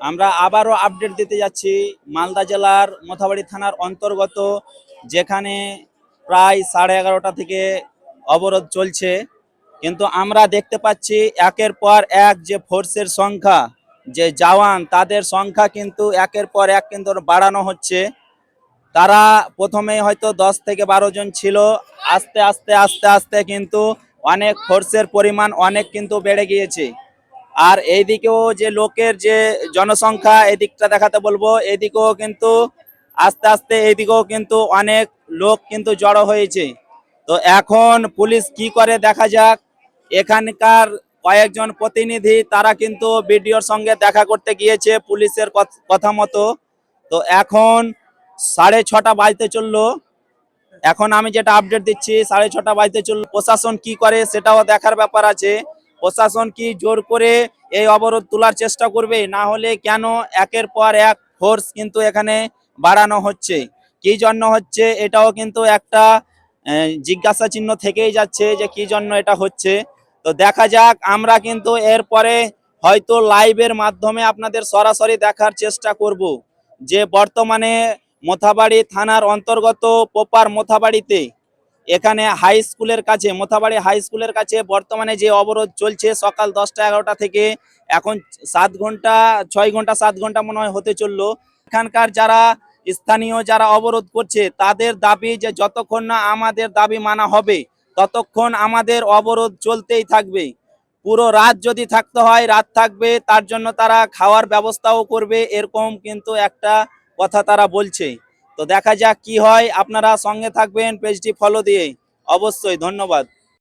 আমরা আবারও আপডেট দিতে যাচ্ছি মালদা জেলার মোথাবাড়ি থানার অন্তর্গত, যেখানে প্রায় 11:30টা থেকে অবরোধ চলছে। কিন্তু আমরা দেখতে পাচ্ছি একের পর এক যে ফোর্সের সংখ্যা, যে জওয়ান, তাদের সংখ্যা কিন্তু একের পর এক কিন্তু বাড়ানো হচ্ছে। তারা প্রথমে হয়তো 10 থেকে 12 জন ছিল, আস্তে আস্তে আস্তে আস্তে কিন্তু অনেক ফোর্সের পরিমাণ অনেক কিন্তু বেড়ে গিয়েছে। আর এইদিকেও যে লোকের যে জনসংখ্যা, এদিকটা দেখাতে বলবো, এদিকেও কিন্তু আস্তে আস্তে এইদিকেও কিন্তু অনেক লোক কিন্তু জড়ো হয়েছে। তো এখন পুলিশ কি করে দেখা যাক। এখানকার কয়েকজন প্রতিনিধি তারা কিন্তু বিডিওর সঙ্গে দেখা করতে গিয়েছে পুলিশের কথা মতো। তো এখন 6:30 বাজতে চললো। এখন আমি যেটা আপডেট দিচ্ছি, 6:30 বাজতে চললো। প্রশাসন কি করে সেটাও দেখার ব্যাপার আছে। প্রশাসন কি জোর করে এই অবরোধ তোলার চেষ্টা করবে, না হলে কেন একের পর এক ফোর্স কিন্তু এখানে বাড়ানো হচ্ছে, কি জন্য হচ্ছে, এটাও কিন্তু একটা জিজ্ঞাসা চিহ্ন থেকেই যাচ্ছে যে কি জন্য এটা হচ্ছে। তো দেখা যাক, আমরা কিন্তু এরপরে হয়তো লাইভের মাধ্যমে আপনাদের সরাসরি দেখার চেষ্টা করব যে বর্তমানে মোথাবাড়ি থানার অন্তর্গত পোপার মোথাবাড়িতে, এখানে হাই স্কুলের কাছে, মোথাবাড়ি হাই স্কুলের কাছে বর্তমানে যে অবরোধ চলছে সকাল 10টা 11টা থেকে এখন 7 ঘন্টা 6 ঘন্টা 7 ঘন্টা মনে হয় হতে চললো। এখানকার যারা স্থানীয় যারা অবরোধ করছে তাদের দাবি যে যতক্ষণ না আমাদের দাবি মানা হবে ততক্ষণ আমাদের অবরোধ চলতেই থাকবে। পুরো রাত যদি থাকতে হয় রাত থাকবে, তার জন্য তারা খাওয়ার ব্যবস্থাও করবে, এরকম কিন্তু একটা কথা তারা বলছে। তো দেখা যাক কি হয়, আপনারা সঙ্গে থাকবেন পেজটি ফলো দিয়ে অবশ্যই। ধন্যবাদ।